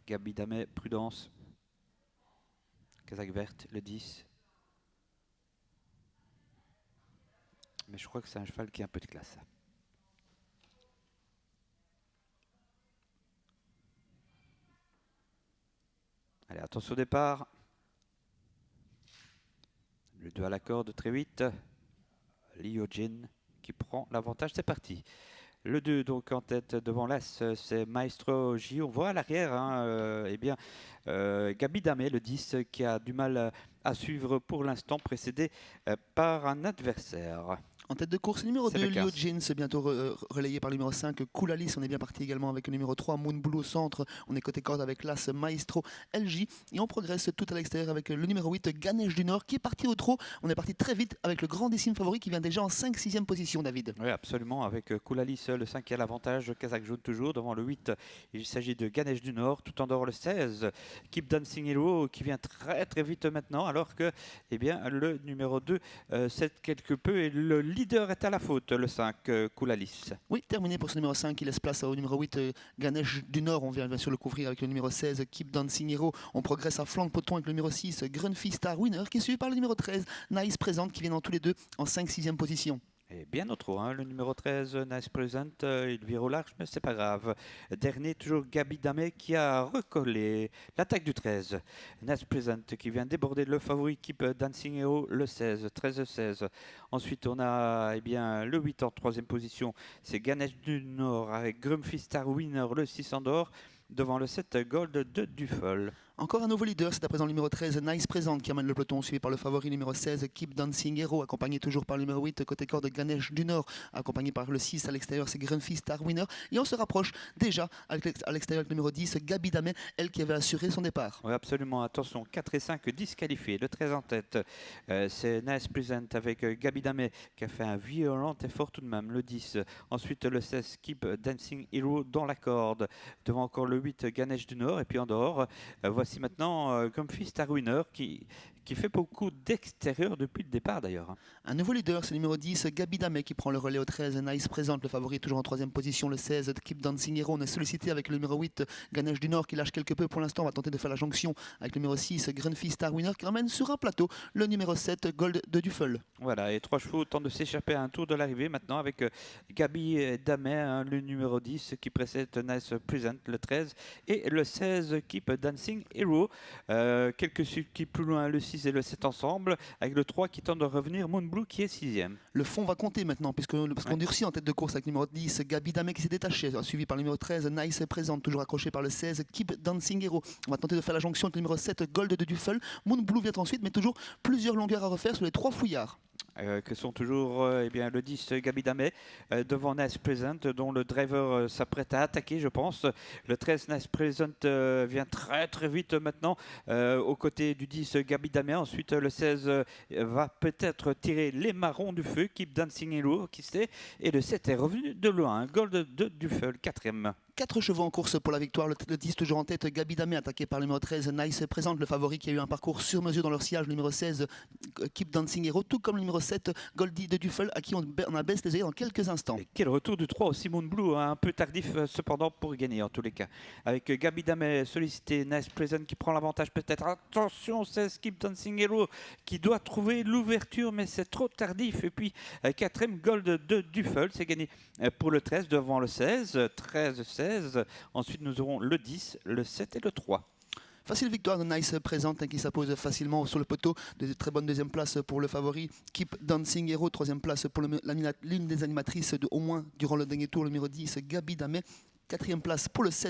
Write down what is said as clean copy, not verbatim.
Gabi Damet, Prudence. Casaque verte, le 10. Mais je crois que c'est un cheval qui a un peu de classe. Allez, attention au départ. Le 2 à la corde, très vite. Liojin qui prend l'avantage, c'est parti. Le 2 donc en tête devant l'As, c'est Maestro J. On voit à l'arrière, Gabi Damet, le 10, qui a du mal à suivre pour l'instant, précédé par un adversaire. En tête de course, numéro C'est 2, le 15. Liojin, c'est bientôt relayé par le numéro 5, Koulalis. On est bien parti également avec le numéro 3, Moon Blue au centre. On est côté corde avec l'As Maestro LJ. Et on progresse tout à l'extérieur avec le numéro 8, Ganesh du Nord, qui est parti au trot. On est parti très vite avec le grandissime favori qui vient déjà en 5-6e position, David. Oui, absolument, avec Koulalis, le 5 qui a l'avantage, Kazakh jaune toujours, devant le 8, il s'agit de Ganesh du Nord, tout en dehors le 16, Keep Dancing Hero, qui vient très très vite maintenant, alors que le numéro 2 cède quelque peu et le leader est à la faute, le 5, Koulalis. Oui, terminé pour ce numéro 5, qui laisse place au numéro 8, Ganesh du Nord. On vient bien sûr le couvrir avec le numéro 16, Keep Dancing Hero. On progresse à flanc de peloton avec le numéro 6, Grunfy Star Winner, qui est suivi par le numéro 13, Nice Présente, qui viennent dans tous les deux en 5-6e position. Et bien au trot, le numéro 13, Nice Present, il vire au large, mais c'est pas grave. Dernier, toujours Gabi Damet qui a recollé l'attaque du 13. Nice Present qui vient déborder le favori Keep Dancing Hero, le 16, 13-16. Ensuite, on a le 8 en 3e position, c'est Ganesh du Nord avec Grumpy Star Winner, le 6 en dehors, devant le 7 Gold de Duffel. Encore un nouveau leader, c'est à présent le numéro 13, Nice Présente, qui amène le peloton, suivi par le favori numéro 16, Keep Dancing Hero, accompagné toujours par le numéro 8, côté corde Ganesh du Nord, accompagné par le 6 à l'extérieur, c'est Grunfy Star Winner. Et on se rapproche déjà à l'extérieur avec le numéro 10, Gabi Damet, elle qui avait assuré son départ. Oui, absolument. Attention, 4 et 5 disqualifiés. Le 13 en tête, c'est Nice Present avec Gabi Damet qui a fait un violent effort tout de même. Le 10. Ensuite, le 16, Keep Dancing Hero dans la corde. Devant encore le 8, Ganesh du Nord. Et puis en dehors, voici maintenant Grumpy Star Winner qui fait beaucoup d'extérieur depuis le départ d'ailleurs. Un nouveau leader, c'est le numéro 10, Gabi Damet, qui prend le relais au 13, Nice Présente, le favori toujours en 3e position, le 16, Keep Dancing Hero. On est sollicité avec le numéro 8, Ganesh du Nord, qui lâche quelque peu pour l'instant. On va tenter de faire la jonction avec le numéro 6, Grunfy Star Winner, qui ramène sur un plateau le numéro 7, Gold de Duffel. Voilà, et 3 chevaux tentent de s'échapper à un tour de l'arrivée maintenant avec Gabi Damet, le numéro 10 qui précède Nice Present, le 13, et le 16, Keep Dancing Hero. Quelques qui plus loin, le 6 et le 7 ensemble, avec le 3 qui tente de revenir, Moon Blue qui est 6e. Le fond va compter maintenant, parce qu'on durcit en tête de course avec le numéro 10, Gabi Damet qui s'est détaché, suivi par le numéro 13, Nice Présente, toujours accroché par le 16, Keep Dancing Hero. On va tenter de faire la jonction avec le numéro 7, Gold de Duffel. Moon Blue vient ensuite, mais toujours plusieurs longueurs à refaire sur les 3 fouillards. Que sont toujours le 10 Gabi Damet devant Nice Present dont le driver s'apprête à attaquer je pense. Le 13 Nice Present vient très très vite maintenant aux côtés du 10 Gabi Damet. Ensuite le 16 va peut-être tirer les marrons du feu, Keep Dancing Hero qui sait, et le 7 est revenu de loin, Gold de Duffel, 4e. 4 chevaux en course pour la victoire, le 10 toujours en tête, Gabi Damet attaqué par le numéro 13, Nice Présente, le favori qui a eu un parcours sur mesure dans leur sillage, le numéro 16, Keep Dancing Hero, tout comme le numéro 7, Goldie de Duffel, à qui on abaisse les yeux dans quelques instants. Et quel retour du 3 au Simon Blue, un peu tardif cependant pour gagner en tous les cas. Avec Gabi Damet sollicité, Nice Present qui prend l'avantage peut-être. Attention, c'est Keep Dancing Hero qui doit trouver l'ouverture, mais c'est trop tardif. Et puis 4e Gold de Duffel, c'est gagné pour le 13 devant le 16, 13-16. Ensuite, nous aurons le 10, le 7 et le 3. Facile victoire de Nice Présente qui s'impose facilement sur le poteau. De très bonne 2e place pour le favori Keep Dancing Hero. 3e place pour l'une des animatrices de au moins durant le dernier tour, le numéro 10, Gabi Damet. 4e place pour le 7,